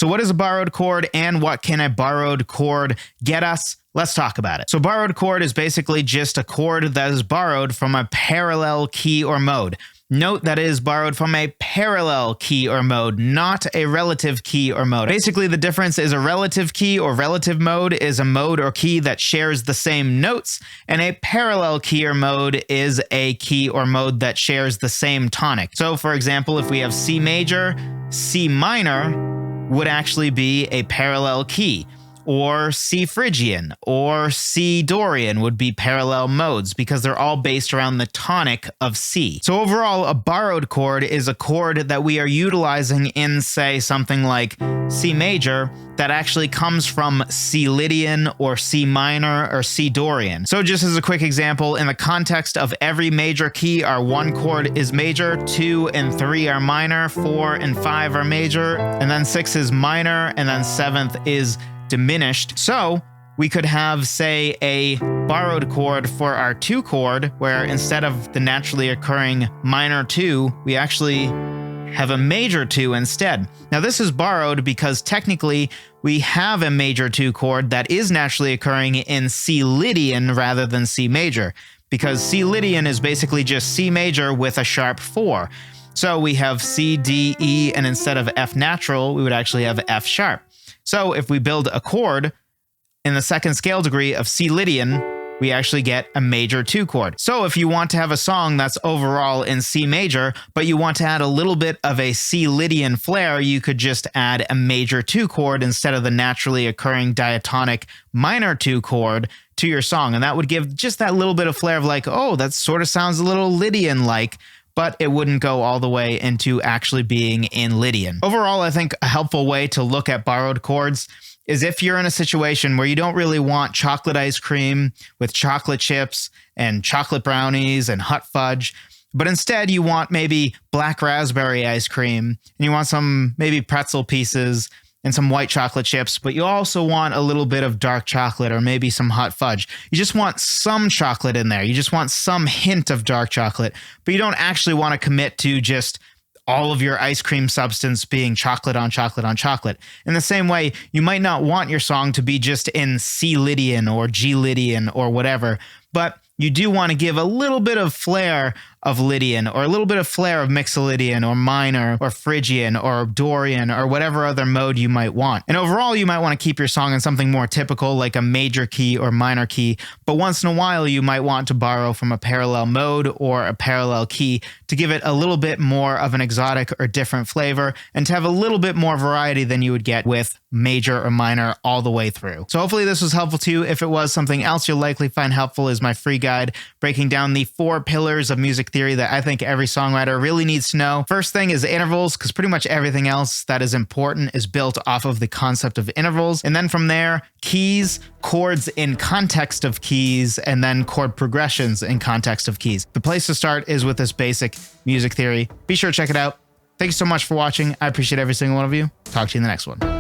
So what is a borrowed chord and what can a borrowed chord get us? Let's talk about it. So borrowed chord is basically just a chord that is borrowed from a parallel key or mode. Note that it is borrowed from a parallel key or mode, not a relative key or mode. Basically, the difference is a relative key or relative mode is a mode or key that shares the same notes, and a parallel key or mode is a key or mode that shares the same tonic. So, for example, if we have C major, C minor would actually be a parallel key. Or C Phrygian or C Dorian would be parallel modes because they're all based around the tonic of C. So overall, a borrowed chord is a chord that we are utilizing in, say, something like C major that actually comes from C Lydian or C minor or C Dorian. So just as a quick example, in the context of every major key, our 1 chord is major, 2 and 3 are minor, 4 and 5 are major, and then 6 is minor, and then 7th is diminished. So we could have, say, a borrowed chord for our 2 chord, where instead of the naturally occurring minor 2, we actually have a major 2 instead. Now this is borrowed because technically we have a major 2 chord that is naturally occurring in C Lydian rather than C major, because C Lydian is basically just C major with a sharp 4. So we have C, D, E, and instead of F natural, we would actually have F sharp. So if we build a chord in the 2nd scale degree of C Lydian, we actually get a major 2 chord. So if you want to have a song that's overall in C major, but you want to add a little bit of a C Lydian flair, you could just add a major 2 chord instead of the naturally occurring diatonic minor 2 chord to your song. And that would give just that little bit of flair of like, oh, that sort of sounds a little Lydian-like, but it wouldn't go all the way into actually being in Lydian. Overall, I think a helpful way to look at borrowed chords is if you're in a situation where you don't really want chocolate ice cream with chocolate chips and chocolate brownies and hot fudge, but instead you want maybe black raspberry ice cream and you want some maybe pretzel pieces and some white chocolate chips, but you also want a little bit of dark chocolate or maybe some hot fudge. You just want some chocolate in there. You just want some hint of dark chocolate, but you don't actually want to commit to just all of your ice cream substance being chocolate on chocolate on chocolate. In the same way, you might not want your song to be just in C Lydian or G Lydian or whatever, but you do want to give a little bit of flair of Lydian or a little bit of flair of Mixolydian or minor or Phrygian or Dorian or whatever other mode you might want. And overall, you might want to keep your song in something more typical like a major key or minor key, but once in a while you might want to borrow from a parallel mode or a parallel key to give it a little bit more of an exotic or different flavor and to have a little bit more variety than you would get with major or minor all the way through. So hopefully this was helpful to you. If it was, something else you'll likely find helpful is my free guide breaking down the 4 pillars of music theory that I think every songwriter really needs to know. First thing is intervals, because pretty much everything else that is important is built off of the concept of intervals. And then from there, keys, chords in context of keys, and then chord progressions in context of keys. The place to start is with this basic music theory. Be sure to check it out. Thank you so much for watching. I appreciate every single one of you. Talk to you in the next one.